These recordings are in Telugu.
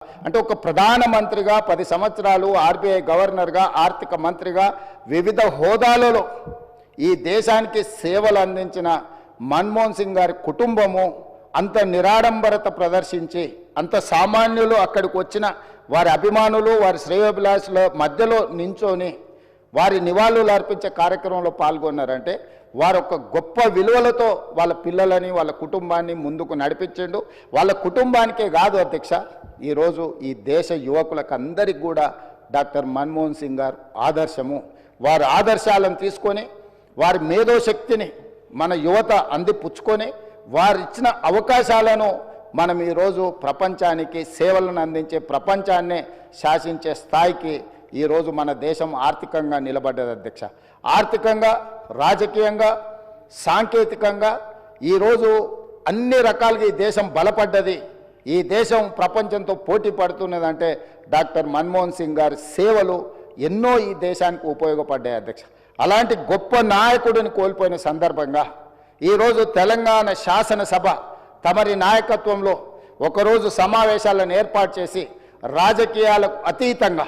అంటే ఒక ప్రధానమంత్రిగా 10 సంవత్సరాలు ఆర్బీఐ గవర్నర్గా ఆర్థిక మంత్రిగా వివిధ హోదాలలో ఈ దేశానికి సేవలు అందించిన మన్మోహన్ సింగ్ గారి కుటుంబము అంత నిరాడంబరత ప్రదర్శించి అంత సామాన్యులు అక్కడికి వచ్చిన వారి అభిమానులు వారి శ్రేయోభిలాషుల మధ్యలో నించొని వారి నివాళులు అర్పించే కార్యక్రమంలో పాల్గొన్నారంటే వారు ఒక గొప్ప విలువలతో వాళ్ళ పిల్లలని వాళ్ళ కుటుంబాన్ని ముందుకు నడిపించిండు. వాళ్ళ కుటుంబానికే కాదు అధ్యక్ష, ఈరోజు ఈ దేశ యువకులకు అందరికీ కూడా డాక్టర్ మన్మోహన్ సింగ్ గారు ఆదర్శము. వారి ఆదర్శాలను తీసుకొని వారి మేధోశక్తిని మన యువత అందిపుచ్చుకొని వారు ఇచ్చిన అవకాశాలను మనం ఈరోజు ప్రపంచానికి సేవలను అందించే ప్రపంచాన్నే శాసించే స్థాయికి ఈరోజు మన దేశం ఆర్థికంగా నిలబడ్డది అధ్యక్ష. ఆర్థికంగా, రాజకీయంగా, సాంకేతికంగా ఈరోజు అన్ని రకాలుగా ఈ దేశం బలపడ్డది. ఈ దేశం ప్రపంచంతో పోటీ పడుతున్నదంటే డాక్టర్ మన్మోహన్ సింగ్ గారి సేవలు ఎన్నో ఈ దేశానికి ఉపయోగపడ్డాయి అధ్యక్ష. అలాంటి గొప్ప నాయకుడిని కోల్పోయిన సందర్భంగా ఈరోజు తెలంగాణ శాసనసభ తమరి నాయకత్వంలో ఒకరోజు సమావేశాలను ఏర్పాటు చేసి రాజకీయాలకు అతీతంగా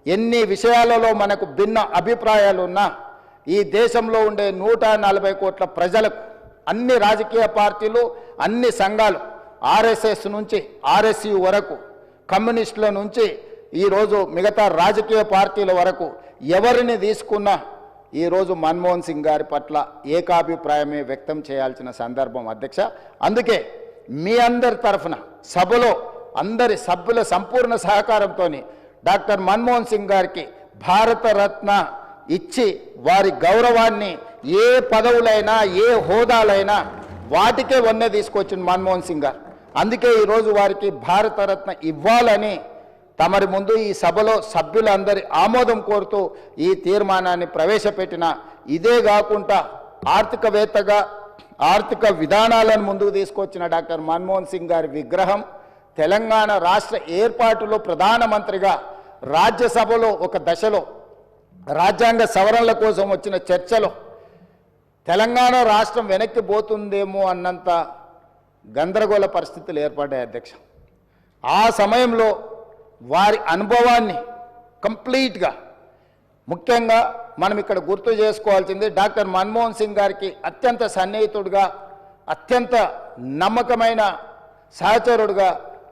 ఎన్ని విషయాలలో మనకు భిన్న అభిప్రాయాలు ఉన్నా ఈ దేశంలో ఉండే 140 కోట్ల ప్రజలకు అన్ని రాజకీయ పార్టీలు అన్ని సంఘాలు ఆర్ఎస్ఎస్ నుంచి ఆర్ఎస్యు వరకు కమ్యూనిస్టుల నుంచి ఈరోజు మిగతా రాజకీయ పార్టీల వరకు ఎవరిని తీసుకున్నా ఈరోజు మన్మోహన్ సింగ్ గారి పట్ల ఏకాభిప్రాయమే వ్యక్తం చేయాల్సిన సందర్భం అధ్యక్ష. అందుకే మీ అందరి తరఫున సభలో అందరి సభ్యుల సంపూర్ణ సహకారంతో డాక్టర్ మన్మోహన్ సింగ్ గారికి భారతరత్న ఇచ్చి వారి గౌరవాన్ని ఏ పదవులైనా ఏ హోదాలైనా వాటికే వన్నె తీసుకొచ్చిన మన్మోహన్ సింగ్ గారు. అందుకే ఈరోజు వారికి భారతరత్న ఇవ్వాలని తమరి ముందు ఈ సభలో సభ్యులందరి ఆమోదం కోరుతూ ఈ తీర్మానాన్ని ప్రవేశపెట్టిన. ఇదే కాకుండా ఆర్థికవేత్తగా ఆర్థిక విధానాలను ముందుకు తీసుకొచ్చిన డాక్టర్ మన్మోహన్ సింగ్ గారి విగ్రహం తెలంగాణ రాష్ట్ర ఏర్పాటులో ప్రధానమంత్రిగా రాజ్యసభలో ఒక దశలో రాజ్యాంగ సవరణల కోసం వచ్చిన చర్చలో తెలంగాణ రాష్ట్రం వెనక్కి పోతుందేమో అన్నంత గందరగోళ పరిస్థితులు ఏర్పడ్డాయి అధ్యక్ష. ఆ సమయంలో వారి అనుభవాన్ని కంప్లీట్గా ముఖ్యంగా మనం ఇక్కడ గుర్తు చేసుకోవాల్సింది డాక్టర్ మన్మోహన్ సింగ్ గారికి అత్యంత సన్నిహితుడుగా అత్యంత నమ్మకమైన సహచరుడుగా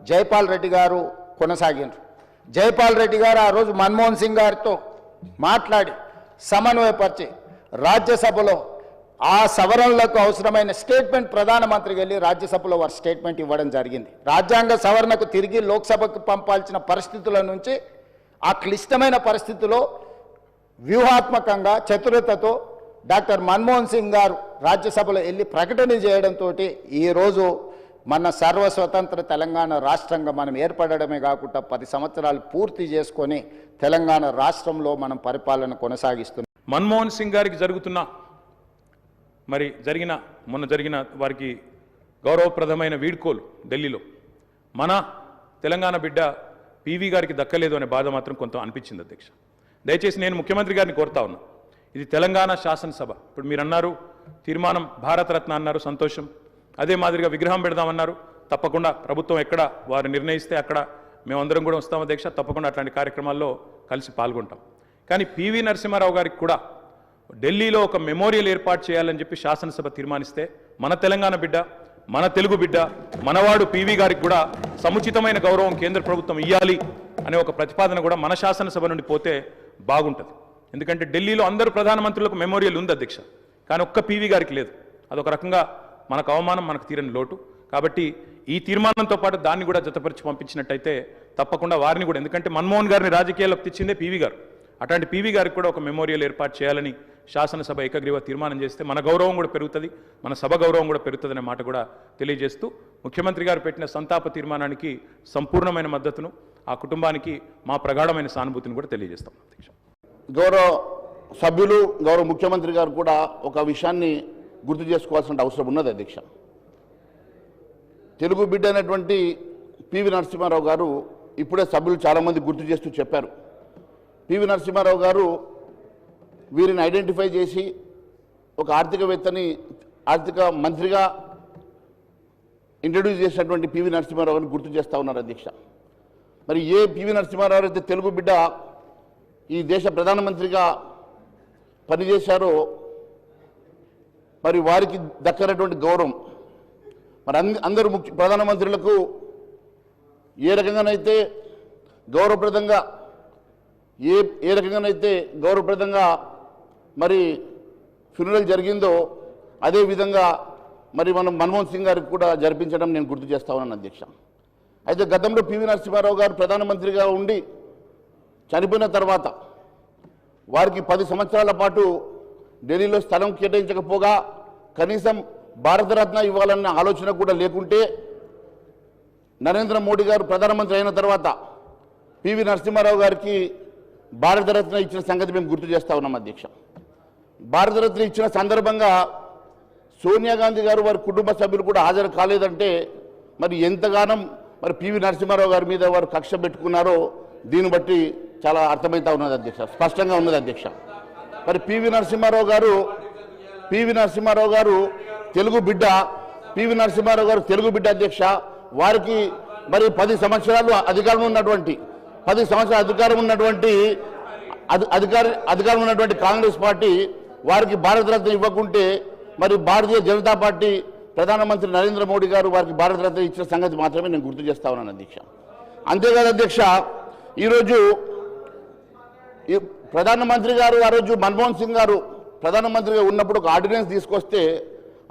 జైపాల్ రెడ్డి గారు కొనసాగినారు. జైపాల్ రెడ్డి గారు ఆ రోజు మన్మోహన్ సింగ్ గారితో మాట్లాడి సమన్వయపరిచి రాజ్యసభలో ఆ సవరణలకు అవసరమైన స్టేట్మెంట్ ప్రధానమంత్రికి వెళ్ళి రాజ్యసభలో వారి స్టేట్మెంట్ ఇవ్వడం జరిగింది. రాజ్యాంగ సవరణకు తిరిగి లోక్సభకు పంపాల్సిన పరిస్థితుల నుంచి ఆ క్లిష్టమైన పరిస్థితిలో వ్యూహాత్మకంగా చతురతతో డాక్టర్ మన్మోహన్ సింగ్ గారు రాజ్యసభలో వెళ్ళి ప్రకటన చేయడంతో ఈరోజు మన సర్వస్వతంత్ర తెలంగాణ రాష్ట్రంగా మనం ఏర్పడడమే కాకుండా 10 సంవత్సరాలు పూర్తి చేసుకొని తెలంగాణ రాష్ట్రంలో మనం పరిపాలన కొనసాగిస్తున్నాం. మన్మోహన్ సింగ్ గారికి మొన్న జరిగిన వారికి గౌరవప్రదమైన వీడ్కోలు ఢిల్లీలో మన తెలంగాణ బిడ్డ పివి గారికి దక్కలేదు అనే బాధ మాత్రం కొంత అనిపించింది అధ్యక్ష. దయచేసి నేను ముఖ్యమంత్రి గారిని కోరుతా ఉన్నా, ఇది తెలంగాణ శాసనసభ. ఇప్పుడు మీరు అన్నారు తీర్మానం భారతరత్న అన్నారు, సంతోషం. అదే మాదిరిగా విగ్రహం పెడదామన్నారు, తప్పకుండా ప్రభుత్వం ఎక్కడ వారు నిర్ణయిస్తే అక్కడ మేమందరం కూడా వస్తాం అధ్యక్ష. తప్పకుండా అట్లాంటి కార్యక్రమాల్లో కలిసి పాల్గొంటాం. కానీ పివి నరసింహారావు గారికి కూడా ఢిల్లీలో ఒక మెమోరియల్ ఏర్పాటు చేయాలని చెప్పి శాసనసభ తీర్మానిస్తే మన తెలంగాణ బిడ్డ, మన తెలుగు బిడ్డ, మనవాడు పివి గారికి కూడా సముచితమైన గౌరవం కేంద్ర ప్రభుత్వం ఇవ్వాలి అనే ఒక ప్రతిపాదన కూడా మన శాసనసభ నుండి పోతే బాగుంటుంది. ఎందుకంటే ఢిల్లీలో అందరూ ప్రధానమంత్రులకు మెమోరియల్ ఉంది అధ్యక్ష, కానీ ఒక్క పివి గారికి లేదు. అదొక రకంగా మనకు అవమానం, మనకు తీరని లోటు. కాబట్టి ఈ తీర్మానంతో పాటు దాన్ని కూడా జతపరిచి పంపించినట్టయితే తప్పకుండా వారిని కూడా, ఎందుకంటే మన్మోహన్ గారిని రాజకీయాల్లోకి తెచ్చిందే పివి గారు, అట్లాంటి పివి గారికి కూడా ఒక మెమోరియల్ ఏర్పాటు చేయాలని శాసనసభ ఏకగ్రీవ తీర్మానం చేస్తే మన గౌరవం కూడా పెరుగుతుంది, మన సభ గౌరవం కూడా పెరుగుతుందనే మాట కూడా తెలియజేస్తూ ముఖ్యమంత్రి గారు పెట్టిన సంతాప తీర్మానానికి సంపూర్ణమైన మద్దతును, ఆ కుటుంబానికి మా ప్రగాఢమైన సానుభూతిని కూడా తెలియజేస్తాం అధ్యక్ష. గౌరవ సభ్యులు, గౌరవ ముఖ్యమంత్రి గారు కూడా ఒక విషయాన్ని గుర్తు చేసుకోవాల్సిన అవసరం ఉన్నది అధ్యక్ష. తెలుగు బిడ్డ అయినటువంటి పివి నరసింహారావు గారు ఇప్పుడే సభ్యులు చాలామంది గుర్తు చేస్తూ చెప్పారు. పివి నరసింహారావు గారు వీరిని ఐడెంటిఫై చేసి ఒక ఆర్థికవేత్తని ఆర్థిక మంత్రిగా ఇంట్రడ్యూస్ చేసినటువంటి పివి నరసింహారావు గారిని గుర్తు చేస్తూ ఉన్నారు అధ్యక్ష. మరి ఏ పివి నరసింహారావు అయితే తెలుగు బిడ్డ ఈ దేశ ప్రధానమంత్రిగా పనిచేశారో మరి వారికి దక్కనటువంటి గౌరవం మరి అందరూ ప్రధానమంత్రులకు ఏ రకంగానైతే గౌరవప్రదంగా ఏ రకంగానైతే గౌరవప్రదంగా మరి ఫ్యూనరల్ జరిగిందో అదేవిధంగా మరి మనం మన్మోహన్ సింగ్ గారికి కూడా జరిపించడం నేను గుర్తు చేస్తా ఉన్నాను అధ్యక్ష. అయితే గతంలో పివి నరసింహారావు గారు ప్రధానమంత్రిగా ఉండి చనిపోయిన తర్వాత వారికి 10 సంవత్సరాల పాటు ఢిల్లీలో స్థలం కేటాయించకపోగా కనీసం భారతరత్న ఇవ్వాలన్న ఆలోచన కూడా లేకుంటే నరేంద్ర మోడీ గారు ప్రధానమంత్రి అయిన తర్వాత పివి నరసింహారావు గారికి భారతరత్న ఇచ్చిన సంగతి మేము గుర్తు చేస్తా ఉన్నాం అధ్యక్ష. భారతరత్న ఇచ్చిన సందర్భంగా సోనియా గాంధీ గారు వారి కుటుంబ సభ్యులు కూడా హాజరు కాలేదంటే మరి ఎంతగానో మరి పివి నరసింహారావు గారి మీద వారు కక్ష పెట్టుకున్నారో దీన్ని బట్టి చాలా అర్థమవుతా ఉన్నది అధ్యక్ష, స్పష్టంగా ఉన్నది అధ్యక్ష. మరి పివి నరసింహారావు గారు తెలుగు బిడ్డ, పివి నరసింహారావు గారు తెలుగు బిడ్డ అధ్యక్ష. వారికి మరి 10 సంవత్సరాలు అధికారం ఉన్నటువంటి అధికారం ఉన్నటువంటి కాంగ్రెస్ పార్టీ వారికి భారతరత్న ఇవ్వకుంటే మరి భారతీయ జనతా పార్టీ ప్రధానమంత్రి నరేంద్ర మోడీ గారు వారికి భారతరత్న ఇచ్చిన సంగతి మాత్రమే నేను గుర్తు చేస్తా ఉన్నాను అధ్యక్ష. అంతేకాదు అధ్యక్ష, ఈరోజు ప్రధానమంత్రి గారు ఆ రోజు మన్మోహన్ సింగ్ గారు ప్రధానమంత్రిగా ఉన్నప్పుడు ఒక ఆర్డినెన్స్ తీసుకొస్తే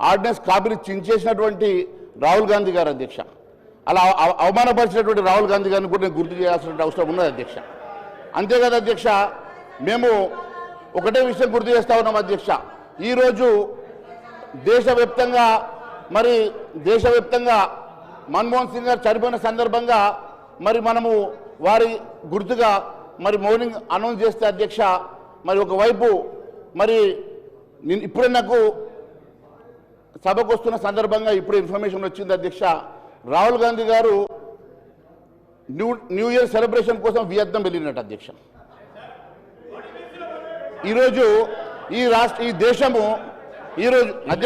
ఆర్డినెన్స్ కాపీని చించేసినటువంటి రాహుల్ గాంధీ గారు అధ్యక్ష. అలా అవమానపరిచినటువంటి రాహుల్ గాంధీ గారిని కూడా నేను గుర్తు చేయాల్సిన అవసరం ఉన్నది అధ్యక్ష. అంతేకాదు అధ్యక్ష, మేము ఒకటే విషయం గుర్తు చేస్తా ఉన్నాం అధ్యక్ష. ఈరోజు దేశవ్యాప్తంగా మన్మోహన్ సింగ్ గారు చనిపోయిన సందర్భంగా మరి మనము వారి గుర్తుగా మరి మౌనింగ్ అనౌన్స్ చేస్తే అధ్యక్ష, మరి ఒకవైపు మరి ఇప్పుడే నాకు సభకు వస్తున్న సందర్భంగా ఇప్పుడు ఇన్ఫర్మేషన్ వచ్చింది అధ్యక్ష, రాహుల్ గాంధీ గారు న్యూ ఇయర్ సెలబ్రేషన్ కోసం వియత్నాం వెళ్ళినట్టు అధ్యక్ష. ఈరోజు ఈ దేశము ఈరోజు